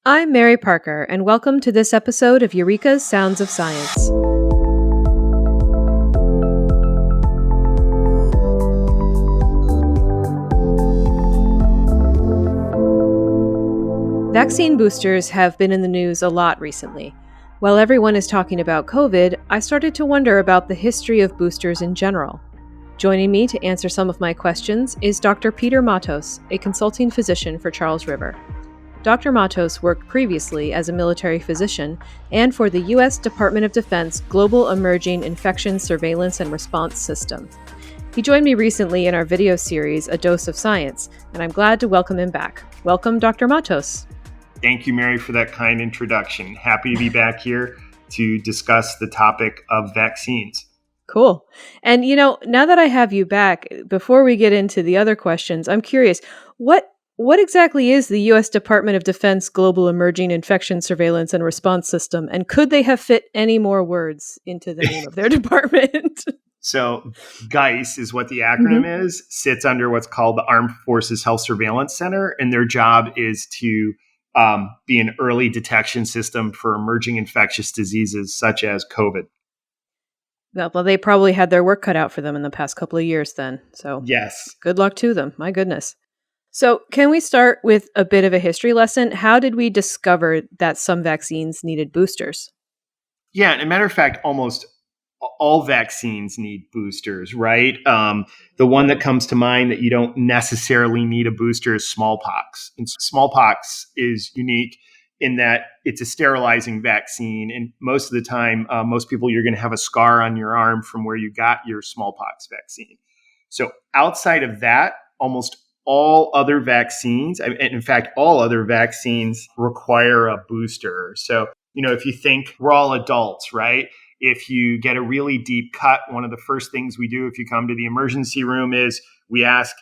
I'm Mary Parker, and welcome to this episode of Eureka's Sounds of Science. Vaccine boosters have been in the news a lot recently. While everyone is talking about COVID, I started to wonder about the history of boosters in general. Joining me to answer some of my questions is Dr. Peter Matos, a consulting physician for Charles River. Dr. Matos worked previously as a military physician and for the U.S. Department of Defense Global Emerging Infection Surveillance and Response System. He joined me recently in our video series, A Dose of Science, and I'm glad to welcome him back. Welcome, Dr. Matos. Thank you, Mary, for that kind introduction. Happy to be back here to discuss the topic of vaccines. Cool. And, now that I have you back, before we get into the other questions, I'm curious, what exactly is the U.S. Department of Defense Global Emerging Infection Surveillance and Response System? And could they have fit any more words into the name of their department? So GEIS is what the acronym is, sits under what's called the Armed Forces Health Surveillance Center, and their job is to be an early detection system for emerging infectious diseases such as COVID. Well, they probably had their work cut out for them in the past couple of years then. So yes, good luck to them. My goodness. So can we start with a bit of a history lesson? How did we discover that some vaccines needed boosters? Yeah, and a matter of fact, almost all vaccines need boosters, right? The one that comes to mind that you don't necessarily need a booster is smallpox. And smallpox is unique in that it's a sterilizing vaccine. And most of the time, most people, you're going to have a scar on your arm from where you got your smallpox vaccine. So outside of that, almost all other vaccines, and in fact, all other vaccines require a booster. So, if you think we're all adults, right? If you get a really deep cut, one of the first things we do if you come to the emergency room is we ask,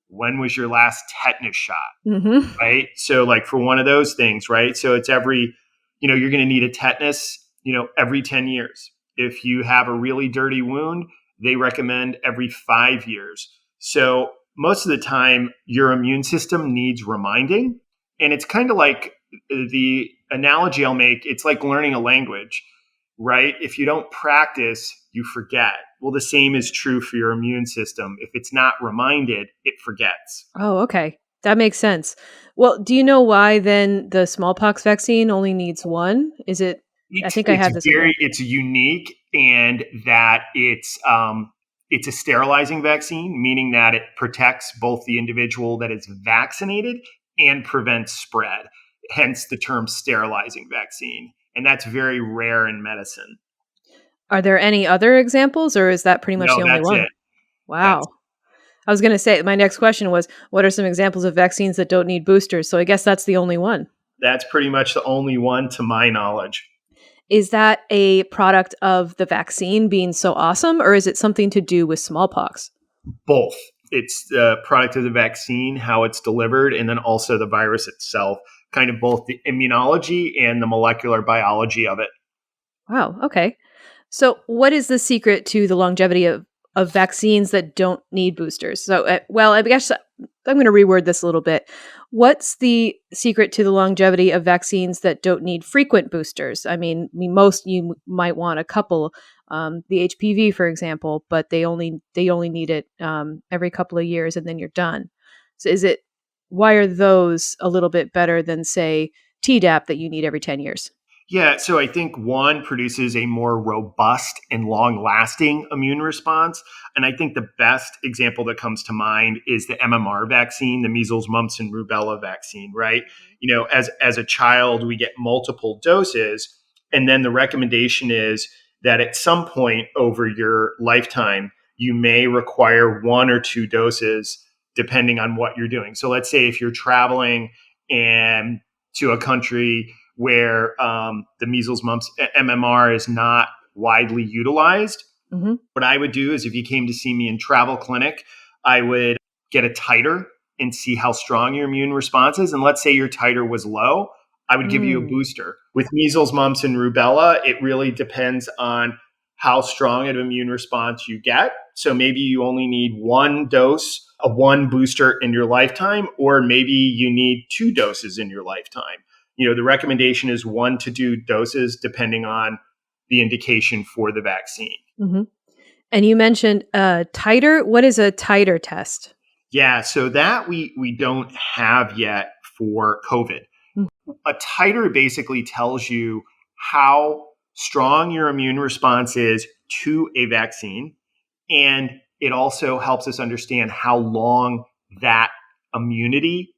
when was your last tetanus shot? Mm-hmm. Right? So like for one of those things, right? So it's every, you're going to need a tetanus, every 10 years. If you have a really dirty wound, they recommend every 5 years. So most of the time, your immune system needs reminding. And it's kind of like the analogy I'll make, it's like learning a language, right? If you don't practice, you forget. Well, the same is true for your immune system. If it's not reminded, it forgets. Oh, okay. That makes sense. Well, do you know why then the smallpox vaccine only needs one? Is it? I think I have this. It's unique, and that it's a sterilizing vaccine, meaning that it protects both the individual that is vaccinated and prevents spread. Hence the term sterilizing vaccine. And that's very rare in medicine. Are there any other examples, or is that pretty much the only one? It. Wow. I was going to say, my next question was, what are some examples of vaccines that don't need boosters? So I guess that's the only one. That's pretty much the only one to my knowledge. Is that a product of the vaccine being so awesome, or is it something to do with smallpox? Both. It's the product of the vaccine, how it's delivered, and then also the virus itself, kind of both the immunology and the molecular biology of it. Wow. Okay. So what is the secret to the longevity of vaccines that don't need boosters? So, I guess I'm going to reword this a little bit. What's the secret to the longevity of vaccines that don't need frequent boosters? I mean, most you might want a couple, the HPV, for example, but they only need it every couple of years and then you're done. So why are those a little bit better than, say, Tdap that you need every 10 years? Yeah, so I think one produces a more robust and long-lasting immune response. And I think the best example that comes to mind is the MMR vaccine, the measles, mumps, and rubella vaccine, right? As a child, we get multiple doses. And then the recommendation is that at some point over your lifetime, you may require 1 or 2 doses, depending on what you're doing. So let's say if you're traveling and to a country where the measles, mumps, MMR is not widely utilized. Mm-hmm. What I would do is if you came to see me in travel clinic, I would get a titer and see how strong your immune response is. And let's say your titer was low, I would give you a booster. With measles, mumps, and rubella, it really depends on how strong an immune response you get. So maybe you only need 1 dose, one booster in your lifetime, or maybe you need 2 doses in your lifetime. the recommendation is 1 to 2 doses depending on the indication for the vaccine. Mm-hmm. And you mentioned titer. What is a titer test? Yeah, so that we don't have yet for COVID. Mm. A titer basically tells you how strong your immune response is to a vaccine, and it also helps us understand how long that immunity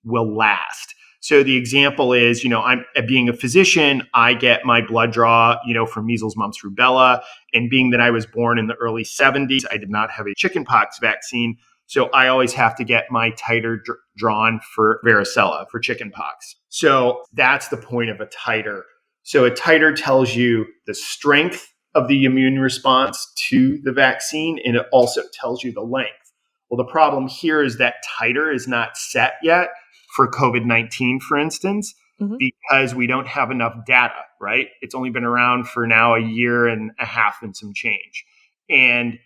will last. So the example is, I'm being a physician, I get my blood draw, from measles, mumps, rubella, and being that I was born in the early 70s, I did not have a chickenpox vaccine. So I always have to get my titer drawn for varicella, for chickenpox. So that's the point of a titer. So a titer tells you the strength of the immune response to the vaccine, and it also tells you the length. Well, the problem here is that titer is not set yet for COVID-19, for instance, because we don't have enough data, right? It's only been around for now a year and a half and some change. And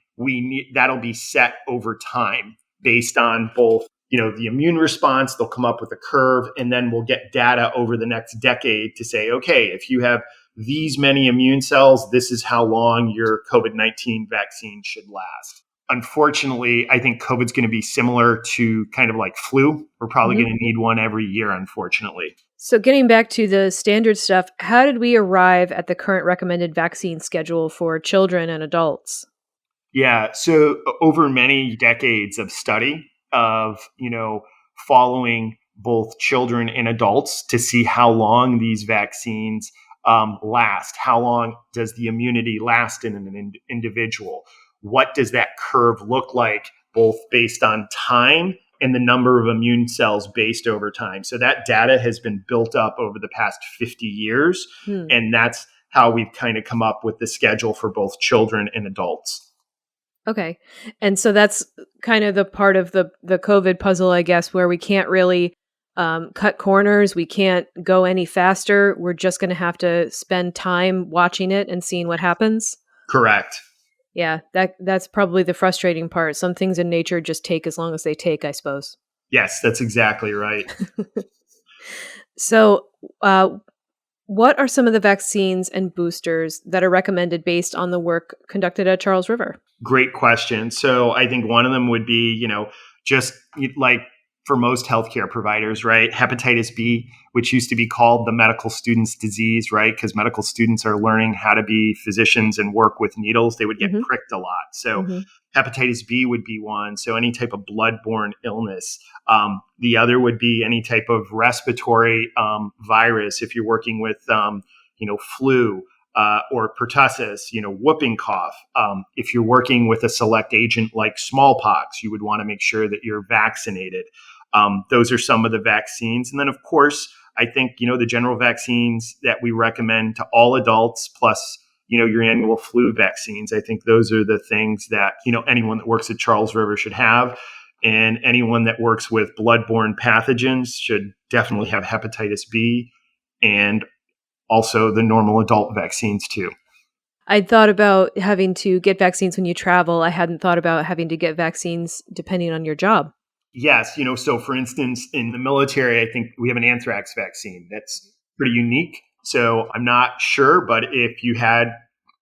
that'll be set over time based on both, the immune response. They'll come up with a curve, and then we'll get data over the next decade to say, okay, if you have these many immune cells, this is how long your COVID-19 vaccine should last. Unfortunately, I think COVID's going to be similar to kind of like flu. We're probably going to need one every year, unfortunately. So getting back to the standard stuff, how did we arrive at the current recommended vaccine schedule for children and adults? Yeah, so over many decades of study of, following both children and adults to see how long these vaccines last, how long does the immunity last in an individual? What does that curve look like, both based on time and the number of immune cells based over time? So that data has been built up over the past 50 years, and that's how we've kind of come up with the schedule for both children and adults. Okay. And so that's kind of the part of the COVID puzzle, I guess, where we can't really cut corners. We can't go any faster. We're just going to have to spend time watching it and seeing what happens. Correct. Yeah, that's probably the frustrating part. Some things in nature just take as long as they take, I suppose. Yes, that's exactly right. So, what are some of the vaccines and boosters that are recommended based on the work conducted at Charles River? Great question. So I think one of them would be, just like for most healthcare providers, right? Hepatitis B, which used to be called the medical student's disease, right? Because medical students are learning how to be physicians and work with needles. They would get pricked a lot. So hepatitis B would be one. So any type of bloodborne illness. The other would be any type of respiratory virus. If you're working with, flu or pertussis, whooping cough. If you're working with a select agent like smallpox, you would want to make sure that you're vaccinated. Those are some of the vaccines. And then, of course, I think, the general vaccines that we recommend to all adults, plus, your annual flu vaccines. I think those are the things that, anyone that works at Charles River should have. And anyone that works with bloodborne pathogens should definitely have hepatitis B and also the normal adult vaccines too. I'd thought about having to get vaccines when you travel. I hadn't thought about having to get vaccines depending on your job. Yes. So for instance, in the military, I think we have an anthrax vaccine that's pretty unique. So I'm not sure, but if you had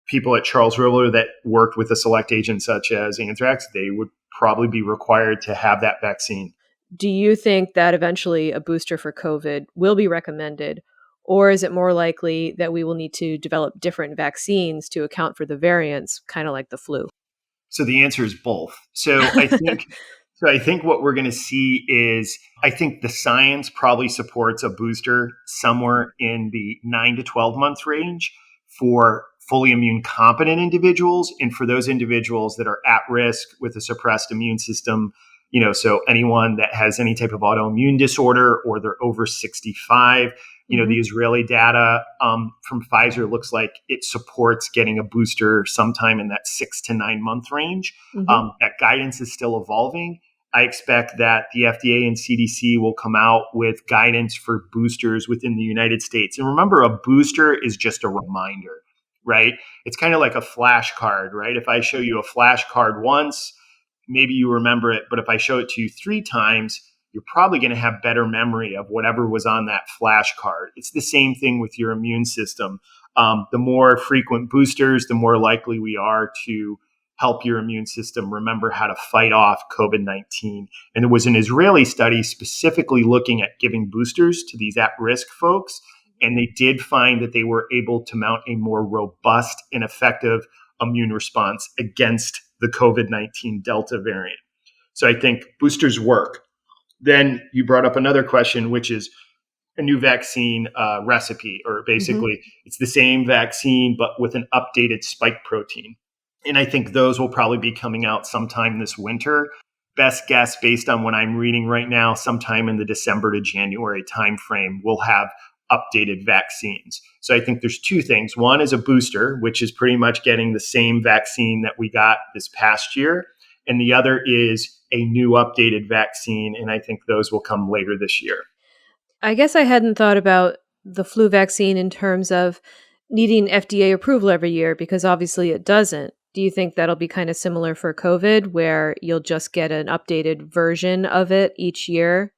people at Charles River that worked with a select agent such as anthrax, they would probably be required to have that vaccine. Do you think that eventually a booster for COVID will be recommended? Or is it more likely that we will need to develop different vaccines to account for the variants, kind of like the flu? So the answer is both. So I think what we're going to see is, I think the science probably supports a booster somewhere in the 9 to 12 months range for fully immune competent individuals, and for those individuals that are at risk with a suppressed immune system. So anyone that has any type of autoimmune disorder or they're over 65, the Israeli data from Pfizer looks like it supports getting a booster sometime in that 6 to 9 month range. That guidance is still evolving. I expect that the FDA and CDC will come out with guidance for boosters within the United States. And remember, a booster is just a reminder, right? It's kind of like a flashcard, right? If I show you a flashcard once, maybe you remember it, but if I show it to you 3 times, you're probably going to have better memory of whatever was on that flashcard. It's the same thing with your immune system. The more frequent boosters, the more likely we are to help your immune system remember how to fight off COVID-19. And there was an Israeli study specifically looking at giving boosters to these at-risk folks. And they did find that they were able to mount a more robust and effective immune response against the COVID-19 Delta variant. So I think boosters work. Then you brought up another question, which is a new vaccine recipe, or basically it's the same vaccine, but with an updated spike protein. And I think those will probably be coming out sometime this winter. Best guess, based on what I'm reading right now, sometime in the December to January timeframe, we'll have updated vaccines. So I think there's two things. One is a booster, which is pretty much getting the same vaccine that we got this past year. And the other is a new updated vaccine. And I think those will come later this year. I guess I hadn't thought about the flu vaccine in terms of needing FDA approval every year, because obviously it doesn't. Do you think that'll be kind of similar for COVID, where you'll just get an updated version of it each year?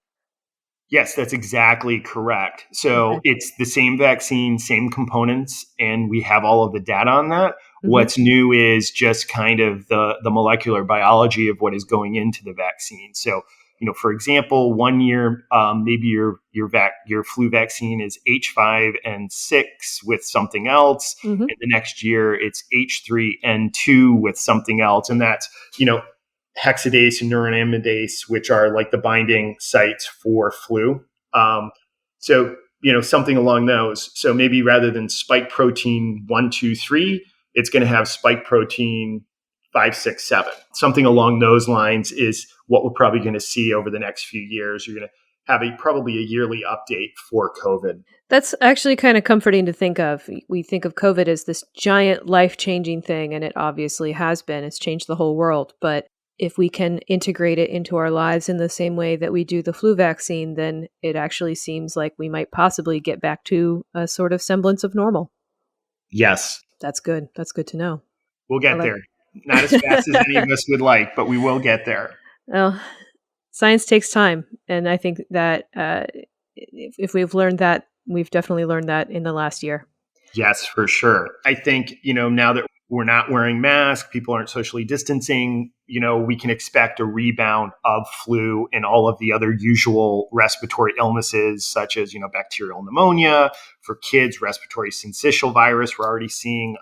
Yes, that's exactly correct. So it's the same vaccine, same components, and we have all of the data on that. What's new is just kind of the molecular biology of what is going into the vaccine. So, for example, 1 year, maybe your flu vaccine is H5N6 with something else. And the next year it's H3N2 with something else. And that's, hexadase and neuraminidase, which are like the binding sites for flu. So, something along those. So maybe rather than spike protein 1, 2, 3, it's going to have spike protein 5, 6, 7. Something along those lines is what we're probably going to see over the next few years. You're going to have probably a yearly update for COVID. That's actually kind of comforting to think of. We think of COVID as this giant life-changing thing, and it obviously has been. It's changed the whole world. But if we can integrate it into our lives in the same way that we do the flu vaccine, then it actually seems like we might possibly get back to a sort of semblance of normal. Yes. That's good. That's good to know. We'll get there. Not as fast as any of us would like, but we will get there. Well, science takes time. And I think that if we've learned that, we've definitely learned that in the last year. Yes, for sure. I think, now that we're not wearing masks, people aren't socially distancing, we can expect a rebound of flu and all of the other usual respiratory illnesses, such as, bacterial pneumonia. For kids, respiratory syncytial virus. We're already seeing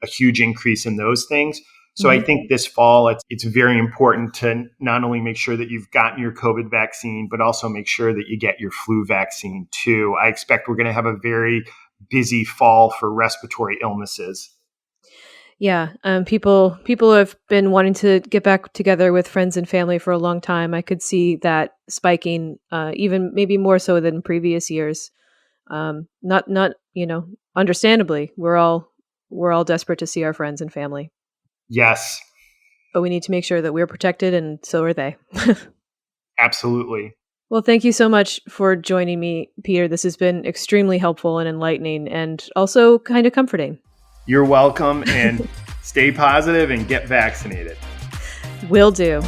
a huge increase in those things. So I think this fall, it's very important to not only make sure that you've gotten your COVID vaccine, but also make sure that you get your flu vaccine too. I expect we're going to have a very busy fall for respiratory illnesses. Yeah, people have been wanting to get back together with friends and family for a long time. I could see that spiking, even maybe more so than previous years. Not understandably, we're all desperate to see our friends and family. Yes, but we need to make sure that we're protected, and so are they. Absolutely. Well, thank you so much for joining me, Peter. This has been extremely helpful and enlightening, and also kind of comforting. You're welcome, and stay positive and get vaccinated. Will do.